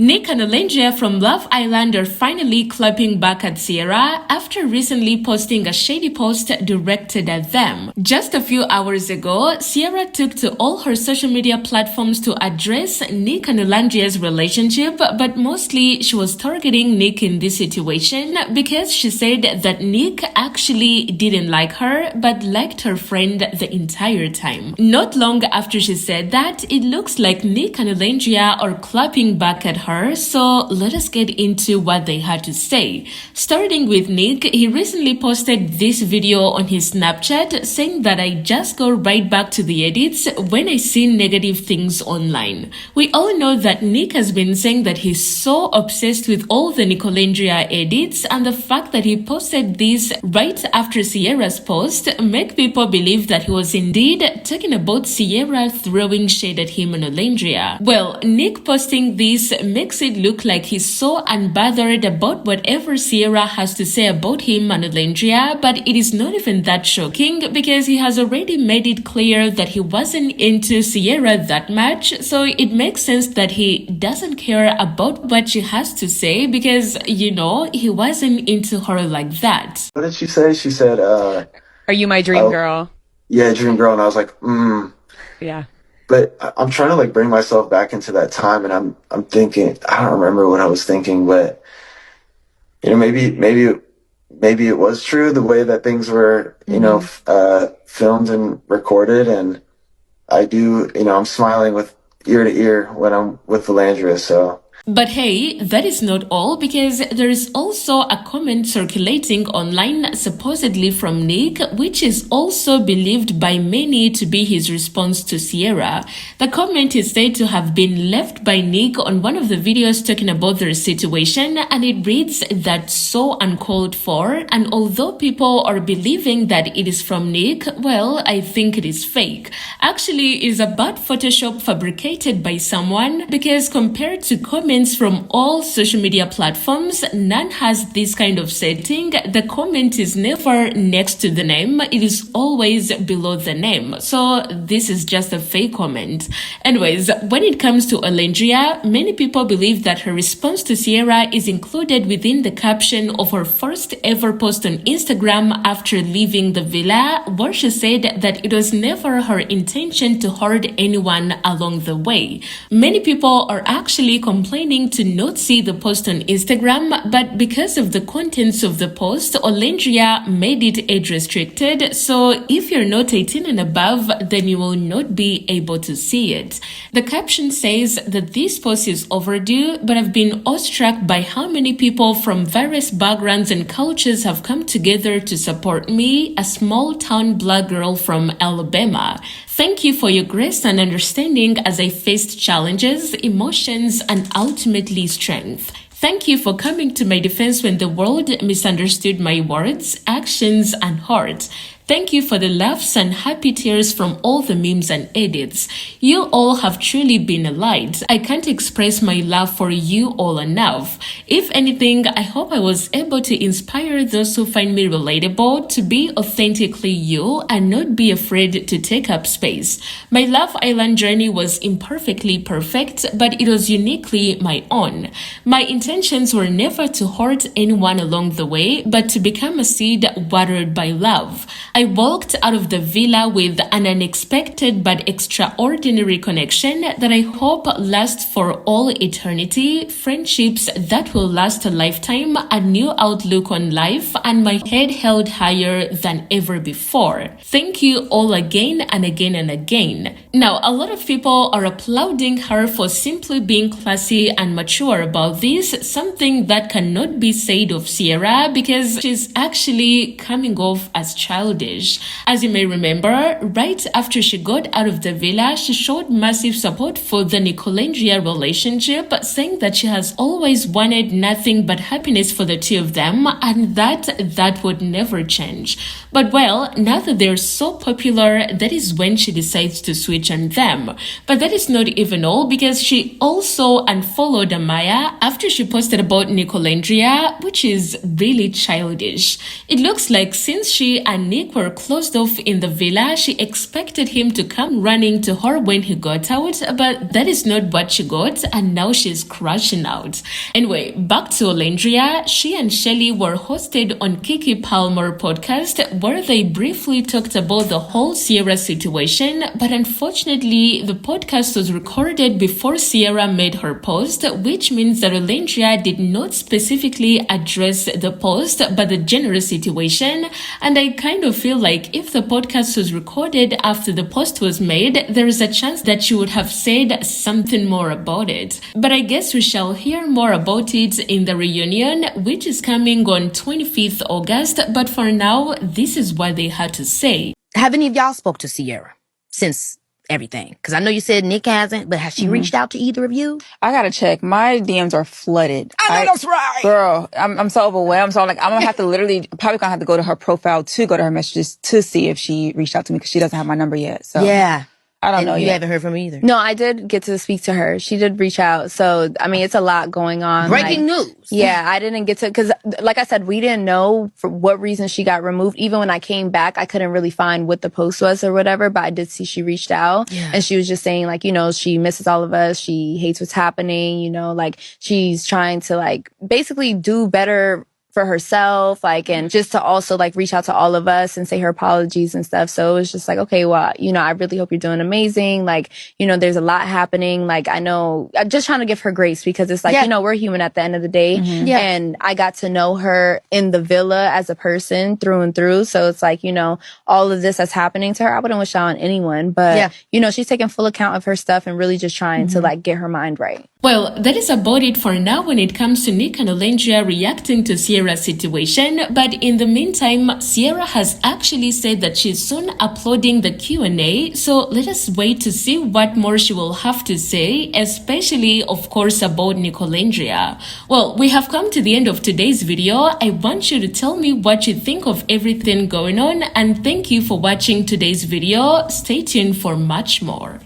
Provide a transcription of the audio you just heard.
Nic and Olandria from Love Island are finally clapping back at Cierra after recently posting a shady post directed at them. Just a few hours ago, Cierra took to all her social media platforms to address Nic and Olandria's relationship, but mostly she was targeting Nic in this situation because she said that Nic actually didn't like her but liked her friend the entire time. Not long after she said that, it looks like Nic and Olandria are clapping back at her. So let us get into what they had to say. Starting with Nic, he recently posted this video on his Snapchat saying that I just go right back to the edits when I see negative things online. We all know that Nic has been saying that he's so obsessed with all the Nicolandria edits, and the fact that he posted this right after Cierra's post make people believe that he was indeed talking about Cierra throwing shade at him and Olandria. Well, Nic posting this makes it look like he's so unbothered about whatever Cierra has to say about him and Olandria, but it is not even that shocking because he has already made it clear that he wasn't into Cierra that much, so it makes sense that he doesn't care about what she has to say because, you know, he wasn't into her like that. What did she say? She said, are you my dream girl? Yeah, dream girl. And I was like, Yeah. But I'm trying to like bring myself back into that time, and I'm thinking, I don't remember what I was thinking, but you know, maybe it was true the way that things were, you know, filmed and recorded, and I do, you know, I'm smiling with ear to ear when I'm with Olandria, so. But hey, that is not all, because there is also a comment circulating online supposedly from Nic, which is also believed by many to be his response to Cierra. The comment is said to have been left by Nic on one of the videos talking about their situation, and it reads that so uncalled for, and although people are believing that it is from Nic, well, I think it is fake. Actually, it is a bad Photoshop fabricated by someone, because compared to comments from all social media platforms, none has this kind of setting. The comment is never next to the name, it is always below the name. So this is just a fake comment. Anyways, when it comes to Olandria, many people believe that her response to Cierra is included within the caption of her first ever post on Instagram after leaving the villa, where she said that it was never her intention to hurt anyone along the way. Many people are actually complaining to not see the post on Instagram, but because of the contents of the post, Olandria made it age restricted, so if you're not 18 and above, then you will not be able to see it. The caption says that this post is overdue, but I've been awestruck by how many people from various backgrounds and cultures have come together to support me, a small town black girl from Alabama. Thank you for your grace and understanding as I faced challenges, emotions, and ultimately strength. Thank you for coming to my defense when the world misunderstood my words, actions, and heart. Thank you for the laughs and happy tears from all the memes and edits. You all have truly been a light. I can't express my love for you all enough. If anything, I hope I was able to inspire those who find me relatable to be authentically you and not be afraid to take up space. My Love Island journey was imperfectly perfect, but it was uniquely my own. My intentions were never to hurt anyone along the way, but to become a seed watered by love. I walked out of the villa with an unexpected but extraordinary connection that I hope lasts for all eternity, friendships that will last a lifetime, a new outlook on life, and my head held higher than ever before. Thank you all again and again and again. Now, a lot of people are applauding her for simply being classy and mature about this, something that cannot be said of Cierra because she's actually coming off as childish. As you may remember, right after she got out of the villa, she showed massive support for the Nicolandria relationship, saying that she has always wanted nothing but happiness for the two of them and that would never change. But well, now that they're so popular, that is when she decides to switch on them. But that is not even all, because she also unfollowed Amaya after she posted about Nic and Olandria, which is really childish. It looks like since she and Nic were closed off in the villa, she expected him to come running to her when he got out, but that is not what she got, and now she's crashing out. Anyway, back to Olandria. She and Shelly were hosted on Kiki Palmer podcast, where they briefly talked about the whole Cierra situation, but unfortunately, the podcast was recorded before Cierra made her post, which means that Olandria did not specifically address the post, but the general situation. And I kind of feel like if the podcast was recorded after the post was made, there is a chance that she would have said something more about it. But I guess we shall hear more about it in the reunion, which is coming on 25th August. But for now, this is what they had to say. Have any of y'all spoke to Cierra since everything? Because I know you said Nic hasn't, but has she reached out to either of you? I gotta check. My DMs are flooded. I know that's right. Girl, I'm so overwhelmed. So I'm gonna have to probably gonna have to go to her profile to go to her messages to see if she reached out to me because she doesn't have my number yet. So yeah. I don't know You yet. haven't heard from her either. No, I did get to speak to her. She did reach out. So, I mean, it's a lot going on. Breaking news. Yeah, I didn't get to, because like I said, we didn't know for what reason she got removed. Even when I came back, I couldn't really find what the post was or whatever, but I did see she reached out. Yeah. And she was just saying, like, you know, she misses all of us. She hates what's happening. You know, like, she's trying to, like, basically do better for herself, like, and just to also like reach out to all of us and say her apologies and stuff. So it was just like, okay, well, you know, I really hope you're doing amazing. Like, you know, there's a lot happening. Like, I know, I'm just trying to give her grace because it's like, you know, we're human at the end of the day. Yeah. And I got to know her in the villa as a person through and through. So it's like, you know, all of this that's happening to her, I wouldn't wish that on anyone, but you know, she's taking full account of her stuff and really just trying to like get her mind right. Well, that is about it for now when it comes to Nic and Olandria reacting to Cierra's situation. But in the meantime, Cierra has actually said that she's soon uploading the Q&A. So let us wait to see what more she will have to say, especially, of course, about Nic and Olandria. Well, we have come to the end of today's video. I want you to tell me what you think of everything going on. And thank you for watching today's video. Stay tuned for much more.